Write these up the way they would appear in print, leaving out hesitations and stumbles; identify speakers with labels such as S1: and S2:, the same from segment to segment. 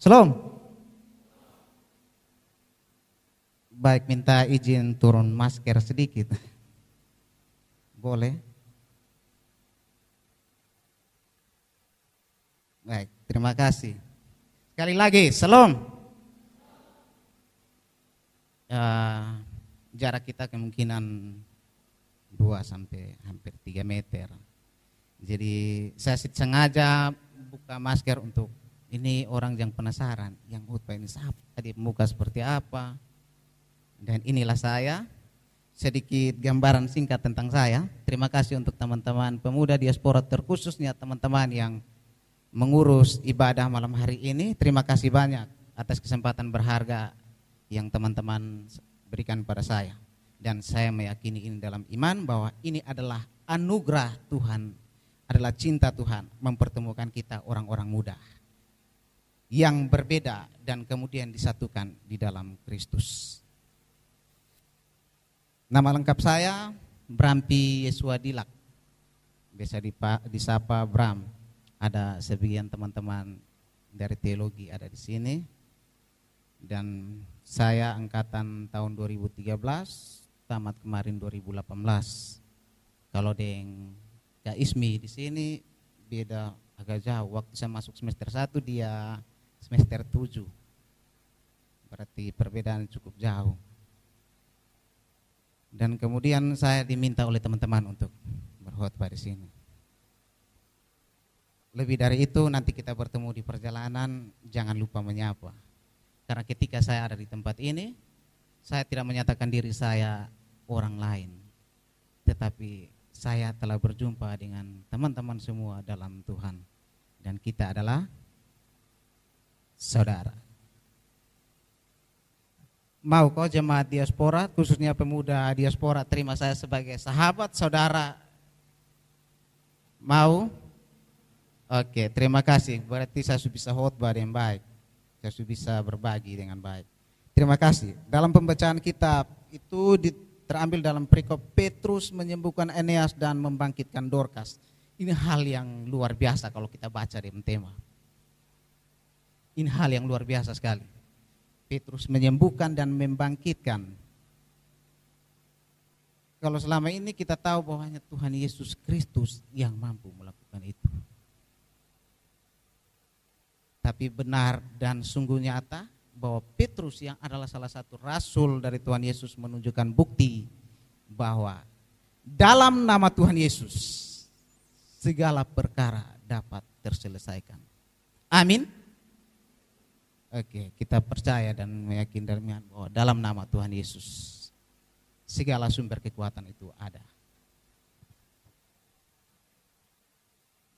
S1: Shalom. Baik, minta izin turun masker sedikit. Boleh? Baik, terima kasih. Sekali lagi, shalom. Jarak kita kemungkinan 2 sampai hampir 3 meter. Jadi saya sengaja buka masker untuk ini orang yang penasaran, yang khotbah ini siapa, di muka seperti apa. Dan inilah saya, sedikit gambaran singkat tentang saya. Terima kasih untuk teman-teman pemuda diaspora, terkhususnya teman-teman yang mengurus ibadah malam hari ini. Terima kasih banyak atas kesempatan berharga yang teman-teman berikan pada saya. Dan saya meyakini ini dalam iman bahwa ini adalah anugerah Tuhan, adalah cinta Tuhan mempertemukan kita orang-orang muda yang berbeda dan kemudian disatukan di dalam Kristus. Nama lengkap saya Brampi Yesua Dilak, biasa disapa Bram. Ada sebagian teman-teman dari teologi ada di sini. Dan saya angkatan tahun 2013, tamat kemarin 2018. Kalau dengan Kak Ismi di sini beda agak jauh. Waktu saya masuk semester 1 dia semester 7. Berarti perbedaan cukup jauh. Dan kemudian saya diminta oleh teman-teman untuk berkhotbah di sini. Lebih dari itu nanti kita bertemu di perjalanan, jangan lupa menyapa. Karena ketika saya ada di tempat ini, saya tidak menyatakan diri saya orang lain, tetapi saya telah berjumpa dengan teman-teman semua dalam Tuhan, dan kita adalah saudara. Mau kau jemaat diaspora, khususnya pemuda diaspora, terima saya sebagai sahabat, saudara? Mau? Oke, terima kasih. Berarti saya sudah bisa khotbah dengan baik, saya sudah bisa berbagi dengan baik. Terima kasih. Dalam pembacaan kitab itu terambil dalam perikop Petrus menyembuhkan Eneas dan membangkitkan Dorcas. Ini hal yang luar biasa kalau kita baca di tema. Ini hal yang luar biasa sekali. Petrus menyembuhkan dan membangkitkan. Kalau selama ini kita tahu bahwa hanya Tuhan Yesus Kristus yang mampu melakukan itu. Tapi benar dan sungguh nyata bahwa Petrus yang adalah salah satu rasul dari Tuhan Yesus menunjukkan bukti bahwa dalam nama Tuhan Yesus segala perkara dapat terselesaikan. Amin. Oke, kita percaya dan meyakini bahwa dalam nama Tuhan Yesus segala sumber kekuatan itu ada.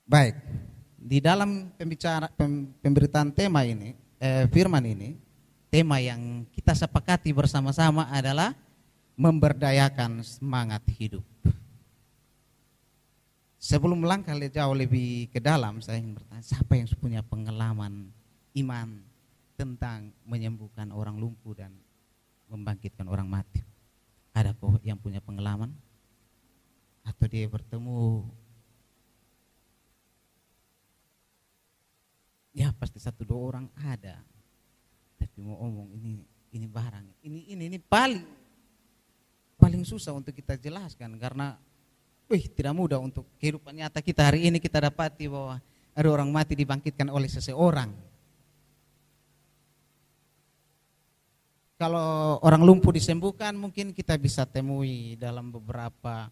S1: Baik, di dalam pemberitaan tema ini, firman ini, tema yang kita sepakati bersama-sama adalah memberdayakan semangat hidup. Sebelum melangkah jauh lebih ke dalam, saya ingin bertanya, siapa yang punya pengalaman iman tentang menyembuhkan orang lumpuh dan membangkitkan orang mati? Ada kok yang punya pengalaman? Atau dia bertemu? Ya pasti 1-2 orang ada. Tapi mau omong ini barang, ini paling susah untuk kita jelaskan karena tidak mudah untuk kehidupan nyata kita hari ini kita dapati bahwa ada orang mati dibangkitkan oleh seseorang. Kalau orang lumpuh disembuhkan mungkin kita bisa temui dalam beberapa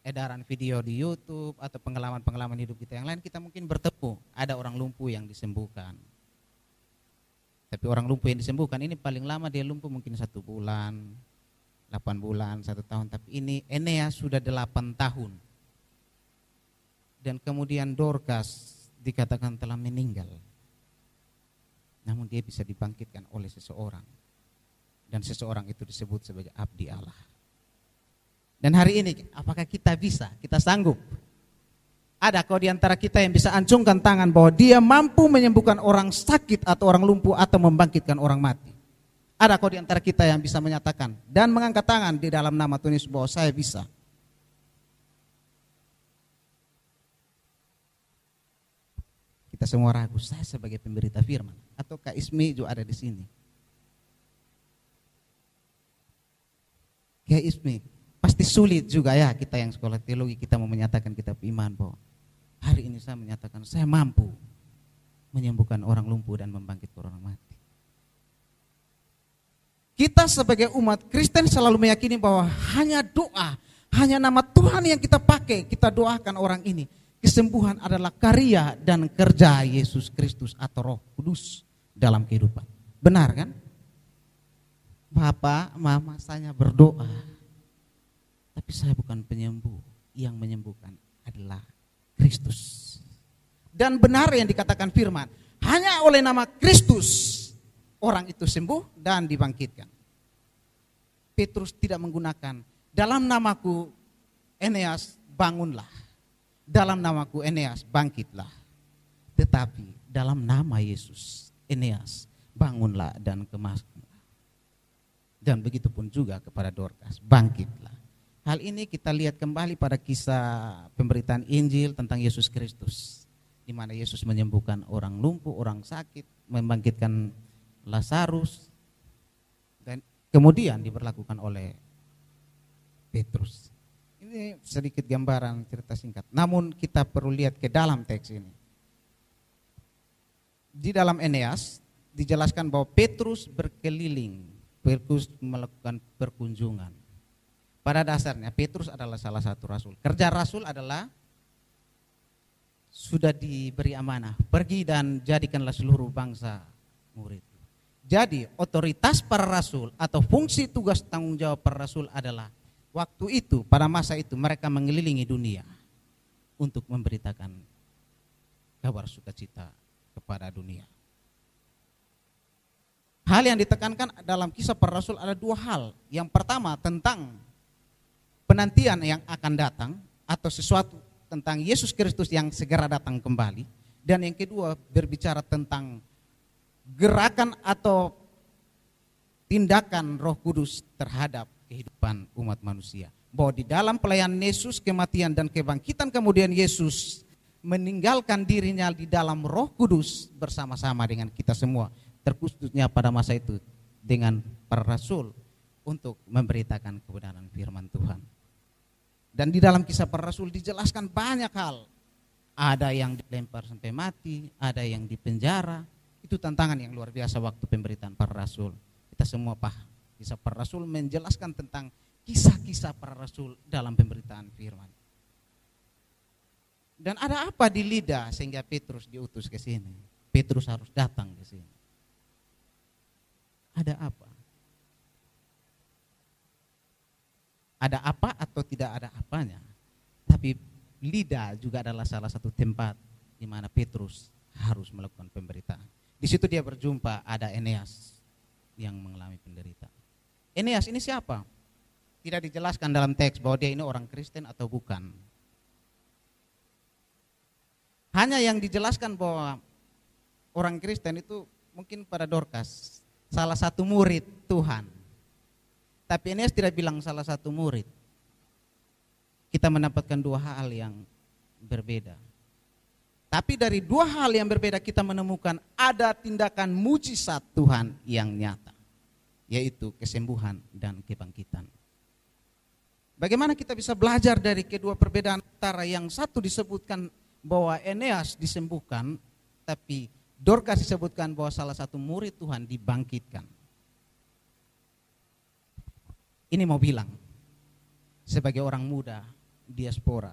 S1: edaran video di YouTube atau pengalaman-pengalaman hidup kita yang lain, kita mungkin bertemu ada orang lumpuh yang disembuhkan. Tapi orang lumpuh yang disembuhkan ini paling lama dia lumpuh mungkin 1 bulan, 8 bulan, 1 tahun. Tapi ini Eneas sudah 8 tahun. Dan kemudian Dorcas dikatakan telah meninggal. Namun dia bisa dibangkitkan oleh seseorang. Dan seseorang itu disebut sebagai abdi Allah. Dan hari ini apakah kita bisa, kita sanggup? Ada kau di antara kita yang bisa acungkan tangan bahwa dia mampu menyembuhkan orang sakit atau orang lumpuh atau membangkitkan orang mati? Ada kau di antara kita yang bisa menyatakan dan mengangkat tangan di dalam nama Tuhan Yesus bahwa saya bisa? Kita kita semua ragu, saya sebagai pemberita firman, atau Kak Ismi juga ada di sini. Kak Ismi, pasti sulit juga ya kita yang sekolah teologi, kita mau menyatakan kita iman bahwa hari ini saya menyatakan saya mampu menyembuhkan orang lumpuh dan membangkitkan orang mati. Kita sebagai umat Kristen selalu meyakini bahwa hanya doa, hanya nama Tuhan yang kita pakai, kita doakan orang ini. Kesembuhan adalah karya dan kerja Yesus Kristus atau Roh Kudus dalam kehidupan. Benar kan? Bapak, mama saya berdoa, tapi saya bukan penyembuh. Yang menyembuhkan adalah Kristus. Dan benar yang dikatakan firman, hanya oleh nama Kristus orang itu sembuh dan dibangkitkan. Petrus tidak menggunakan dalam namaku Eneas bangunlah. Dalam namaku Eneas bangkitlah. Tetapi dalam nama Yesus Eneas bangunlah dan kemaslah. Dan begitu pun juga kepada Dorcas, bangkitlah. Hal ini kita lihat kembali pada kisah pemberitaan Injil tentang Yesus Kristus, di mana Yesus menyembuhkan orang lumpuh, orang sakit, membangkitkan Lazarus, dan kemudian diberlakukan oleh Petrus. Ini sedikit gambaran cerita singkat. Namun kita perlu lihat ke dalam teks ini. Di dalam Eneas dijelaskan bahwa Petrus berkeliling, Petrus melakukan perkunjungan. Pada dasarnya Petrus adalah salah satu rasul. Kerja rasul adalah sudah diberi amanah, pergi dan jadikanlah seluruh bangsa murid. Jadi otoritas para rasul atau fungsi tugas tanggung jawab para rasul adalah waktu itu, pada masa itu mereka mengelilingi dunia untuk memberitakan kabar sukacita kepada dunia. Hal yang ditekankan dalam kisah para rasul ada dua hal. Yang pertama tentang penantian yang akan datang atau sesuatu tentang Yesus Kristus yang segera datang kembali. Dan yang kedua berbicara tentang gerakan atau tindakan Roh Kudus terhadap kehidupan umat manusia. Bahwa di dalam pelayanan Yesus, kematian dan kebangkitan, kemudian Yesus meninggalkan dirinya di dalam Roh Kudus bersama-sama dengan kita semua, terkhususnya pada masa itu dengan para rasul untuk memberitakan kebenaran firman Tuhan. Dan di dalam kisah para rasul dijelaskan banyak hal. Ada yang dilempar sampai mati, ada yang dipenjara. Itu tantangan yang luar biasa waktu pemberitaan para rasul. Kita semua paham. Kisah para rasul menjelaskan tentang kisah-kisah para rasul dalam pemberitaan firman. Dan ada apa di Lida sehingga Petrus diutus ke sini? Petrus harus datang ke sini. Ada apa? Ada apa atau tidak ada apanya? Tapi Lida juga adalah salah satu tempat di mana Petrus harus melakukan pemberitaan. Di situ dia berjumpa ada Eneas yang mengalami penderitaan. Eneas ini siapa? Tidak dijelaskan dalam teks bahwa dia ini orang Kristen atau bukan. Hanya yang dijelaskan bahwa orang Kristen itu mungkin pada Dorcas, salah satu murid Tuhan. Tapi Eneas tidak bilang salah satu murid. Kita mendapatkan dua hal yang berbeda. Tapi dari dua hal yang berbeda kita menemukan ada tindakan mujizat Tuhan yang nyata, yaitu kesembuhan dan kebangkitan. Bagaimana kita bisa belajar dari kedua perbedaan antara yang satu disebutkan bahwa Eneas disembuhkan, tapi Dorcas disebutkan bahwa salah satu murid Tuhan dibangkitkan. Ini mau bilang, sebagai orang muda diaspora,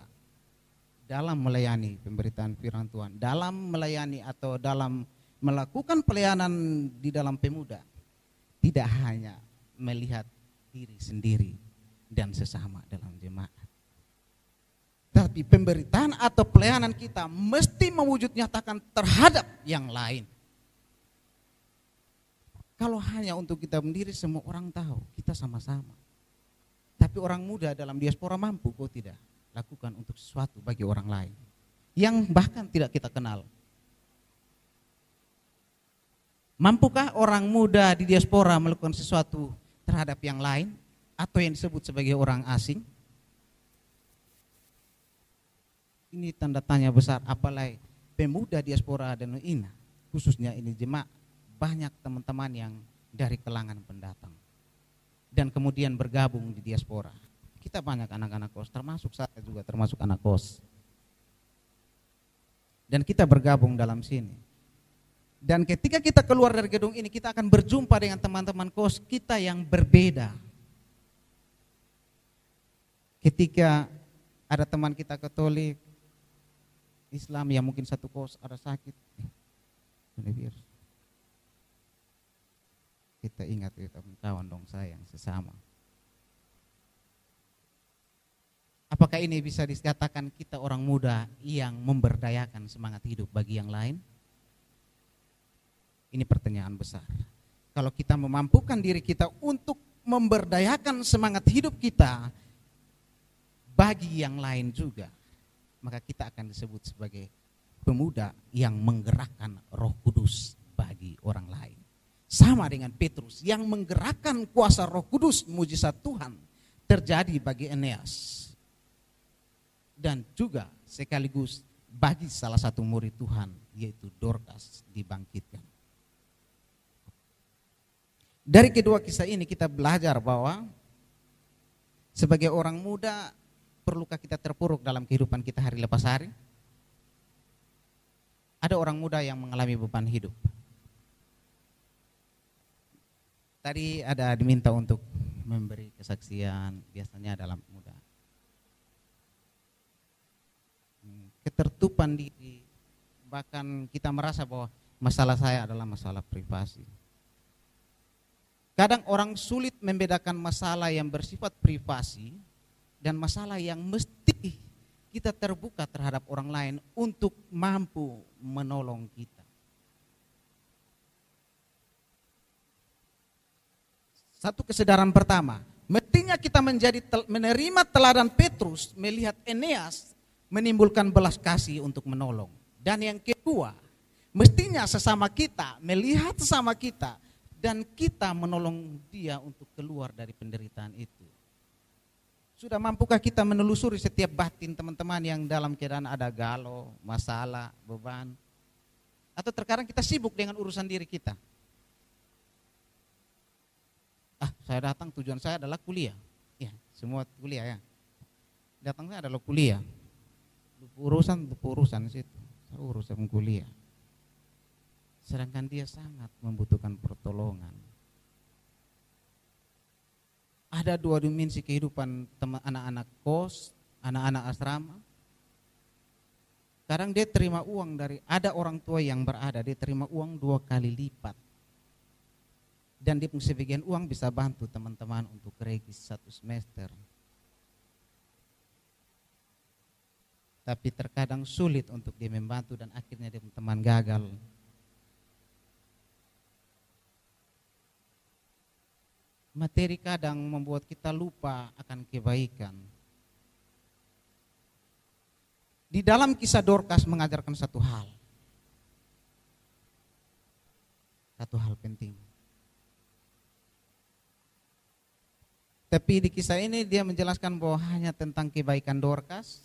S1: dalam melayani pemberitaan firman Tuhan, dalam melayani atau dalam melakukan pelayanan di dalam pemuda, tidak hanya melihat diri sendiri dan sesama dalam jemaat. Tapi pemberitaan atau pelayanan kita mesti mewujud nyatakan terhadap yang lain. Kalau hanya untuk kita sendiri semua orang tahu, kita sama-sama. Tapi orang muda dalam diaspora mampu kok tidak lakukan untuk sesuatu bagi orang lain yang bahkan tidak kita kenal. Mampukah orang muda di diaspora melakukan sesuatu terhadap yang lain atau yang disebut sebagai orang asing? Ini tanda tanya besar, apalagi pemuda diaspora Danau Ina, khususnya ini jemaat, banyak teman-teman yang dari kalangan pendatang dan kemudian bergabung di diaspora. Kita banyak anak-anak kos, termasuk saya juga termasuk anak kos. Dan kita bergabung dalam sini. Dan ketika kita keluar dari gedung ini, kita akan berjumpa dengan teman-teman kos kita yang berbeda. Ketika ada teman kita Katolik, Islam yang mungkin satu kos ada sakit, kita ingat itu kawan dong sayang sesama. Apakah ini bisa dikatakan kita orang muda yang memberdayakan semangat hidup bagi yang lain? Ini pertanyaan besar. Kalau kita memampukan diri kita untuk memberdayakan semangat hidup kita bagi yang lain juga, maka kita akan disebut sebagai pemuda yang menggerakkan Roh Kudus bagi orang lain. Sama dengan Petrus yang menggerakkan kuasa Roh Kudus, mujizat Tuhan terjadi bagi Eneas. Dan juga sekaligus bagi salah satu murid Tuhan, yaitu Dorcas, dibangkitkan. Dari kedua kisah ini kita belajar bahwa sebagai orang muda, perlukah kita terpuruk dalam kehidupan kita hari lepas hari? Ada orang muda yang mengalami beban hidup. Tadi ada diminta untuk memberi kesaksian, biasanya dalam muda. Ketertutupan diri, bahkan kita merasa bahwa masalah saya adalah masalah privasi. Kadang orang sulit membedakan masalah yang bersifat privasi dan masalah yang mesti kita terbuka terhadap orang lain untuk mampu menolong kita. Satu kesadaran pertama, mestinya kita menerima teladan Petrus melihat Eneas menimbulkan belas kasih untuk menolong. Dan yang kedua, mestinya sesama kita melihat sesama kita dan kita menolong dia untuk keluar dari penderitaan itu. Sudah mampukah kita menelusuri setiap batin teman-teman yang dalam keadaan ada galau, masalah, beban? Atau terkadang kita sibuk dengan urusan diri kita? Saya datang tujuan saya adalah kuliah. Ya, semua kuliah ya. Datangnya adalah kuliah. Urusan situ, urusan kuliah. Sedangkan dia sangat membutuhkan pertolongan. Ada dua dimensi kehidupan anak-anak kos, anak-anak asrama. Kadang dia terima uang dari, ada orang tua yang berada, dia terima uang 2 kali lipat. Dan dia sebagian uang bisa bantu teman-teman untuk regis 1 semester. Tapi terkadang sulit untuk dia membantu dan akhirnya dia teman gagal. Materi kadang membuat kita lupa akan kebaikan. Di dalam kisah Dorcas mengajarkan satu hal. Satu hal penting. Tapi di kisah ini dia menjelaskan bahwa hanya tentang kebaikan Dorcas.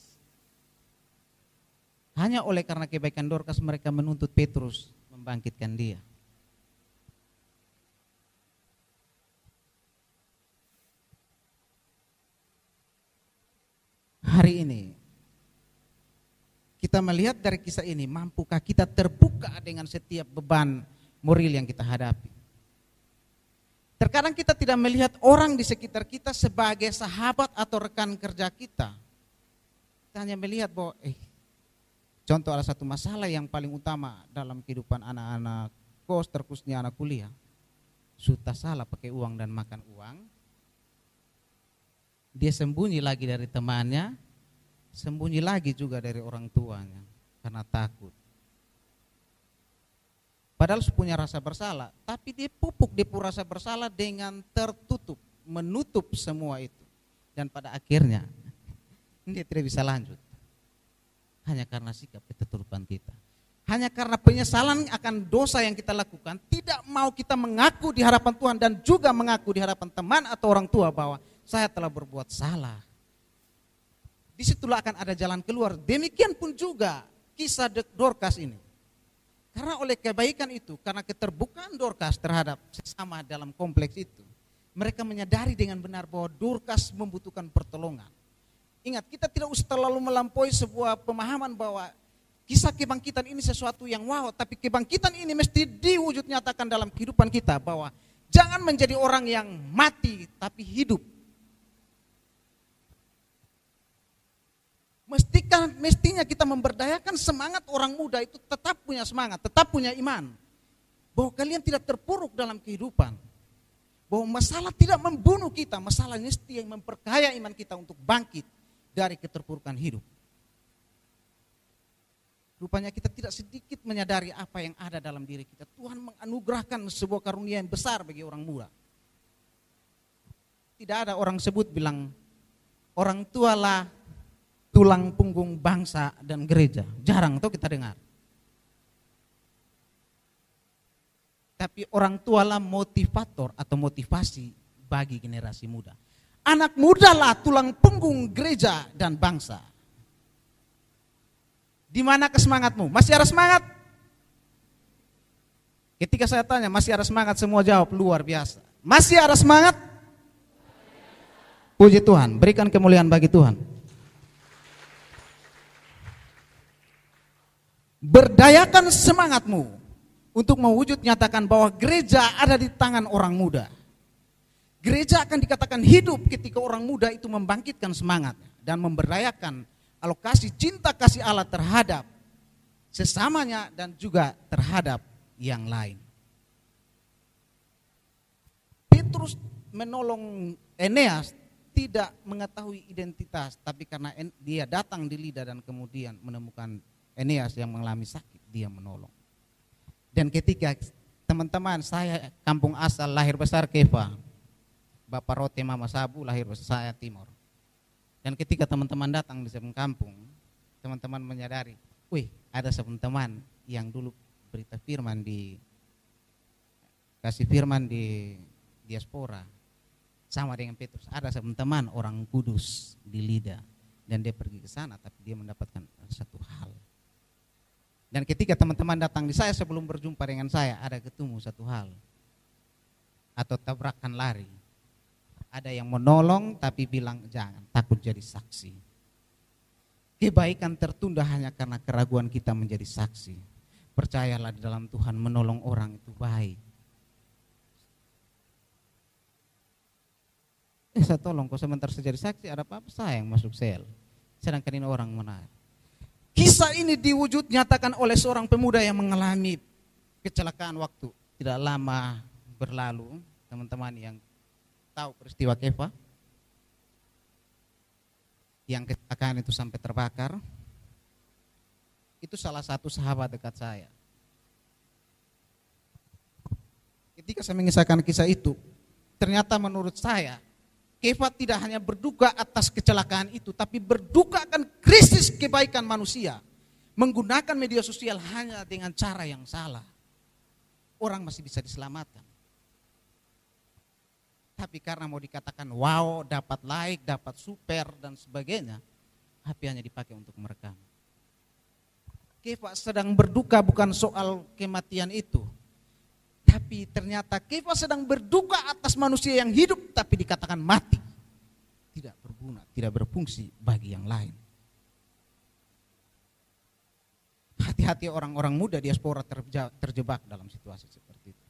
S1: Hanya oleh karena kebaikan Dorcas mereka menuntut Petrus membangkitkan dia. Hari ini kita melihat dari kisah ini, mampukah kita terbuka dengan setiap beban moral yang kita hadapi? Terkadang kita tidak melihat orang di sekitar kita sebagai sahabat atau rekan kerja kita. Kita hanya melihat bahwa contoh ada satu masalah yang paling utama dalam kehidupan anak-anak kos, terkhususnya anak kuliah. Sudah salah pakai uang dan makan uang. Dia sembunyi lagi dari temannya, sembunyi lagi juga dari orang tuanya karena takut. Padahal punya rasa bersalah, tapi dia pupuk dia rasa bersalah dengan tertutup, menutup semua itu. Dan pada akhirnya dia tidak bisa lanjut. Hanya karena sikap ketertutupan kita. Hanya karena penyesalan akan dosa yang kita lakukan, tidak mau kita mengaku di hadapan Tuhan dan juga mengaku di hadapan teman atau orang tua bahwa saya telah berbuat salah. Disitulah akan ada jalan keluar. Demikian pun juga kisah Dorcas ini. Karena oleh kebaikan itu, karena keterbukaan Dorcas terhadap sesama dalam kompleks itu, mereka menyadari dengan benar bahwa Dorcas membutuhkan pertolongan. Ingat, kita tidak usah terlalu melampaui sebuah pemahaman bahwa kisah kebangkitan ini sesuatu yang wow, tapi kebangkitan ini mesti diwujud nyatakan dalam kehidupan kita, bahwa jangan menjadi orang yang mati tapi hidup. Mestinya kita memberdayakan semangat orang muda itu tetap punya semangat, tetap punya iman. Bahwa kalian tidak terpuruk dalam kehidupan. Bahwa masalah tidak membunuh kita, masalah mesti yang memperkaya iman kita untuk bangkit dari keterpurukan hidup. Rupanya kita tidak sedikit menyadari apa yang ada dalam diri kita. Tuhan menganugerahkan sebuah karunia yang besar bagi orang muda. Tidak ada orang sebut bilang, orang tualah tulang punggung bangsa dan gereja. Jarang tuh kita dengar. Tapi orang tualah motivator atau motivasi bagi generasi muda. Anak muda lah tulang punggung gereja dan bangsa. Di mana kesemangatmu? Masih ada semangat? Ketika saya tanya, masih ada semangat? Semua jawab, luar biasa. Masih ada semangat? Puji Tuhan, berikan kemuliaan bagi Tuhan. Berdayakan semangatmu untuk mewujud nyatakan bahwa gereja ada di tangan orang muda. Gereja akan dikatakan hidup ketika orang muda itu membangkitkan semangat dan memberdayakan alokasi cinta kasih Allah terhadap sesamanya dan juga terhadap yang lain. Petrus menolong Eneas tidak mengetahui identitas, tapi karena dia datang di Lida dan kemudian menemukan Eneas yang mengalami sakit, dia menolong. Dan ketika teman-teman saya kampung asal lahir besar Kefa, Bapak Rote Mama Sabu lahir besar saya Timur. Dan ketika teman-teman datang di sebuah kampung, teman-teman menyadari, wih ada sebuah teman yang dulu berita firman kasih firman di diaspora, sama dengan Petrus, ada sebuah teman orang kudus di Lida, dan dia pergi ke sana tapi dia mendapatkan satu hal. Dan ketika teman-teman datang di saya sebelum berjumpa dengan saya, ada ketemu satu hal. Atau tabrakan lari. Ada yang menolong tapi bilang jangan, takut jadi saksi. Kebaikan tertunda hanya karena keraguan kita menjadi saksi. Percayalah di dalam Tuhan, menolong orang itu baik. Saya tolong, kok sebentar saya jadi saksi, ada apa-apa saya yang masuk sel. Sedangkan ini orang menarik. Kisah ini diwujud nyatakan oleh seorang pemuda yang mengalami kecelakaan waktu tidak lama berlalu. Teman-teman yang tahu peristiwa Kefa, yang kecelakaan itu sampai terbakar, itu salah satu sahabat dekat saya. Ketika saya mengisahkan kisah itu, ternyata menurut saya Kefa tidak hanya berduka atas kecelakaan itu, tapi berduka akan krisis kebaikan manusia. Menggunakan media sosial hanya dengan cara yang salah. Orang masih bisa diselamatkan. Tapi karena mau dikatakan wow, dapat like, dapat super dan sebagainya, HP hanya dipakai untuk merekam. Kefa sedang berduka bukan soal kematian itu. Tapi ternyata Kefa sedang berduka atas manusia yang hidup tapi dikatakan mati. Tidak berguna, tidak berfungsi bagi yang lain. Hati-hati orang-orang muda diaspora terjebak dalam situasi seperti itu.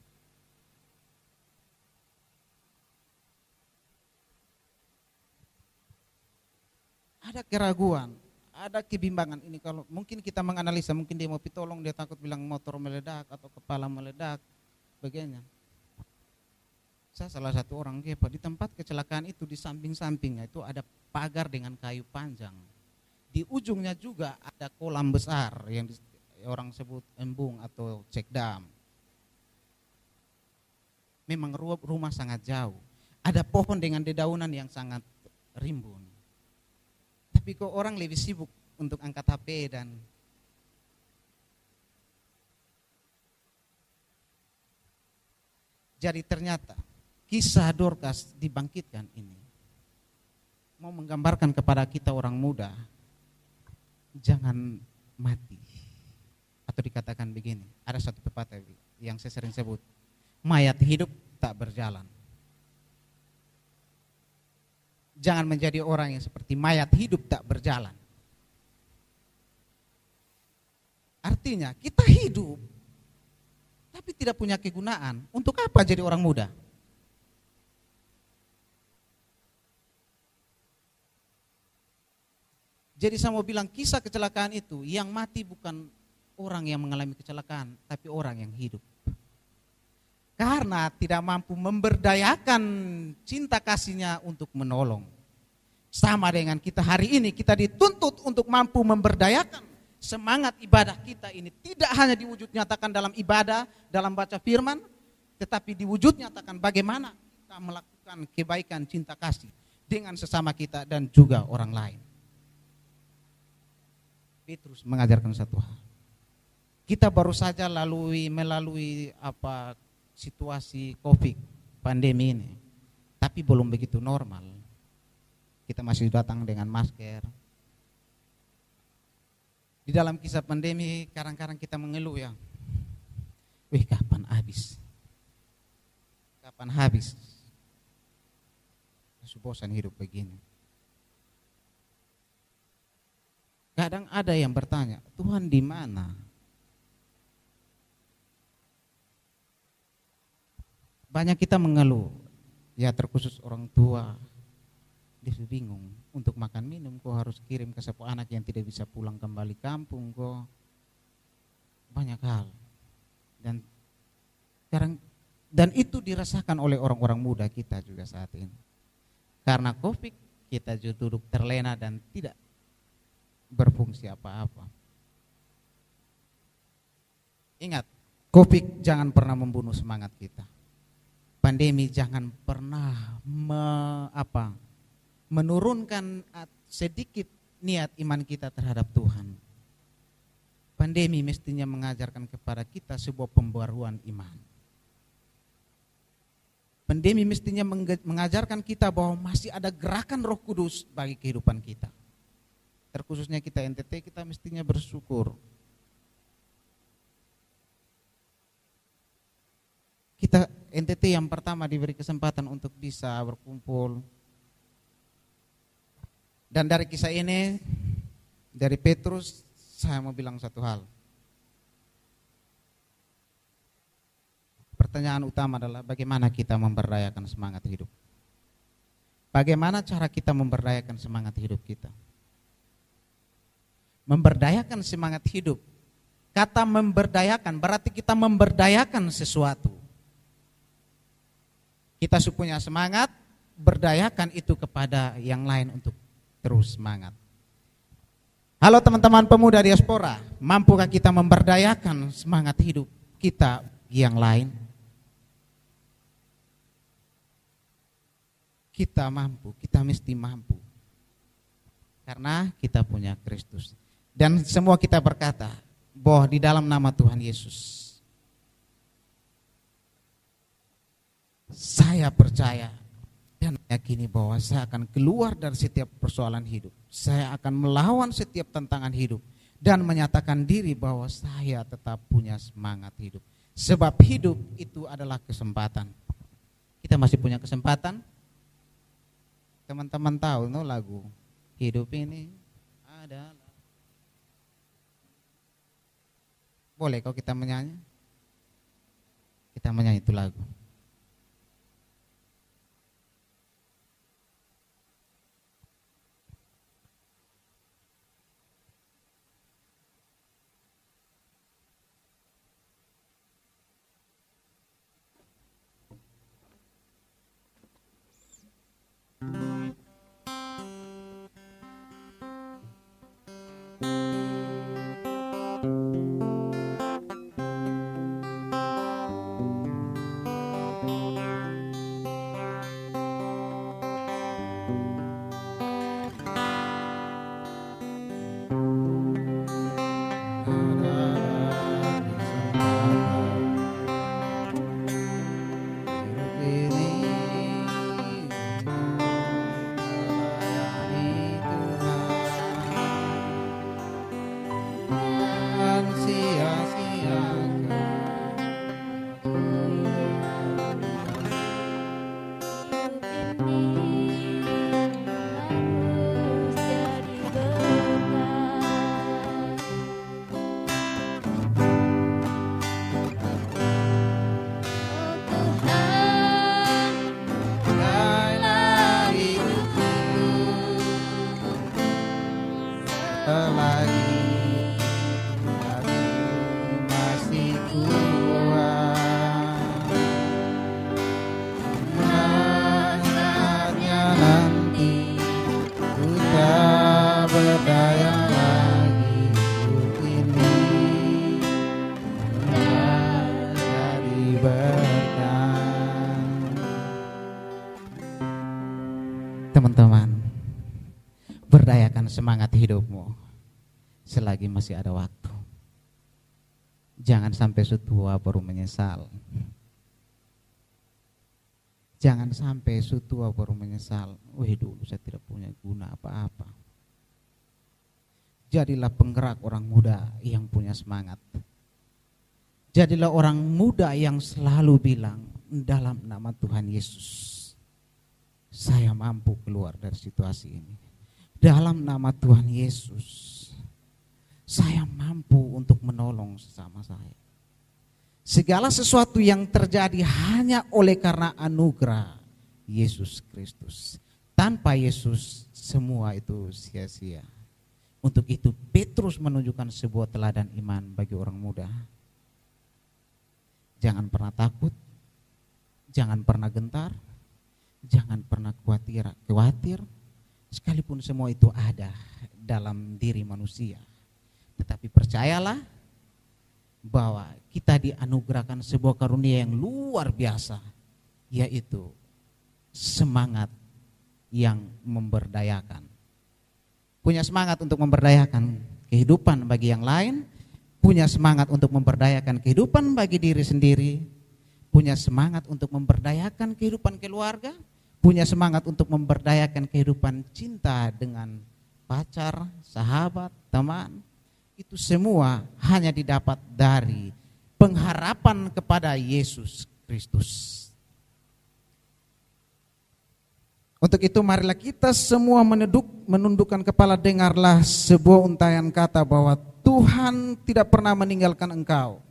S1: Ada keraguan, ada kebimbangan ini. Kalau mungkin kita menganalisa, mungkin dia mau pitolong, dia takut bilang motor meledak atau kepala meledak. Sebagainya. Saya salah satu orang Kefa, di tempat kecelakaan itu di samping-sampingnya itu ada pagar dengan kayu panjang. Di ujungnya juga ada kolam besar yang orang sebut embung atau cekdam. Memang rumah sangat jauh. Ada pohon dengan dedaunan yang sangat rimbun. Tapi kok orang lebih sibuk untuk angkat HP dan jadi ternyata kisah Dorcas dibangkitkan ini mau menggambarkan kepada kita orang muda, jangan mati. atau dikatakan begini, ada satu pepatah yang saya sering sebut, mayat hidup tak berjalan. Jangan menjadi orang yang seperti mayat hidup tak berjalan. Artinya kita hidup tapi tidak punya kegunaan. Untuk apa jadi orang muda? Jadi saya mau bilang kisah kecelakaan itu, yang mati bukan orang yang mengalami kecelakaan, tapi orang yang hidup. Karena tidak mampu memberdayakan cinta kasihnya untuk menolong. Sama dengan kita hari ini, kita dituntut untuk mampu memberdayakan semangat ibadah kita ini. Tidak hanya diwujud nyatakan dalam ibadah, dalam baca firman, tetapi diwujud nyatakan bagaimana kita melakukan kebaikan cinta kasih dengan sesama kita dan juga orang lain. Petrus mengajarkan satu hal. Kita baru saja melalui situasi COVID, pandemi ini, tapi belum begitu normal. Kita masih datang dengan masker. Di dalam kisah pandemi, kadang-kadang kita mengeluh ya, kapan habis? Kapan habis? Bosan hidup begini. Kadang ada yang bertanya, Tuhan di mana? Banyak kita mengeluh, ya terkhusus orang tua, dia bingung untuk makan minum, kok harus kirim ke sepupu anak yang tidak bisa pulang kembali kampung, kok banyak hal. Dan itu dirasakan oleh orang-orang muda kita juga saat ini. Karena COVID kita duduk terlena dan tidak berfungsi apa-apa. Ingat, COVID jangan pernah membunuh semangat kita. Pandemi jangan pernah menurunkan sedikit niat iman kita terhadap Tuhan. Pandemi mestinya mengajarkan kepada kita sebuah pembaruan iman. Pandemi mestinya mengajarkan kita bahwa masih ada gerakan Roh Kudus bagi kehidupan kita. Terkhususnya kita NTT, kita mestinya bersyukur. Kita NTT yang pertama diberi kesempatan untuk bisa berkumpul. Dan dari kisah ini, dari Petrus, saya mau bilang satu hal. Pertanyaan utama adalah bagaimana kita memberdayakan semangat hidup. Bagaimana cara kita memberdayakan semangat hidup kita? Memberdayakan semangat hidup. Kata memberdayakan berarti kita memberdayakan sesuatu. Kita punya semangat, berdayakan itu kepada yang lain untuk terus semangat. Halo teman-teman pemuda diaspora, mampukah kita memberdayakan semangat hidup kita yang lain? Kita mampu, kita mesti mampu. Karena kita punya Kristus. Dan semua kita berkata bahwa di dalam nama Tuhan Yesus, saya percaya dan meyakini bahwa saya akan keluar dari setiap persoalan hidup. Saya akan melawan setiap tantangan hidup dan menyatakan diri bahwa saya tetap punya semangat hidup. Sebab hidup itu adalah kesempatan. Kita masih punya kesempatan. Teman-teman tahu lagu hidup ini adalah. Boleh kalau kita menyanyi? Kita menyanyi itu lagu. semangat hidupmu selagi masih ada waktu. Jangan sampai setua baru menyesal. Jangan sampai setua baru menyesal. Wih, dulu saya tidak punya guna apa-apa. Jadilah penggerak orang muda yang punya semangat. Jadilah orang muda yang selalu bilang, dalam nama Tuhan Yesus, saya mampu keluar dari situasi ini. Dalam nama Tuhan Yesus, saya mampu untuk menolong sesama saya. Segala sesuatu yang terjadi hanya oleh karena anugerah Yesus Kristus. Tanpa Yesus semua itu sia-sia. Untuk itu Petrus menunjukkan sebuah teladan iman bagi orang muda. Jangan pernah takut, jangan pernah gentar, jangan pernah khawatir, sekalipun semua itu ada dalam diri manusia. Tetapi percayalah bahwa kita dianugerahkan sebuah karunia yang luar biasa, yaitu semangat yang memberdayakan. Punya semangat untuk memberdayakan kehidupan bagi yang lain, punya semangat untuk memberdayakan kehidupan bagi diri sendiri, punya semangat untuk memberdayakan kehidupan keluarga, punya semangat untuk memberdayakan kehidupan cinta dengan pacar, sahabat, teman. Itu semua hanya didapat dari pengharapan kepada Yesus Kristus. Untuk itu marilah kita semua menundukkan kepala, dengarlah sebuah untaian kata bahwa Tuhan tidak pernah meninggalkan engkau.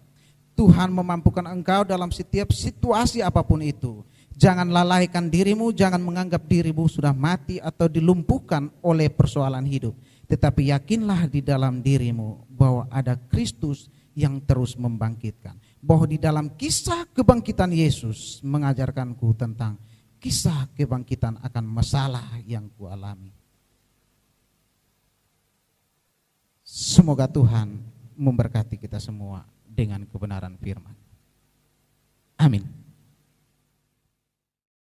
S1: Tuhan memampukan engkau dalam setiap situasi apapun itu. Jangan lalaikan dirimu, jangan menganggap dirimu sudah mati atau dilumpuhkan oleh persoalan hidup. Tetapi yakinlah di dalam dirimu bahwa ada Kristus yang terus membangkitkan. Bahwa di dalam kisah kebangkitan Yesus mengajarkanku tentang kisah kebangkitan akan masalah yang kualami. Semoga Tuhan memberkati kita semua dengan kebenaran firman. Amin.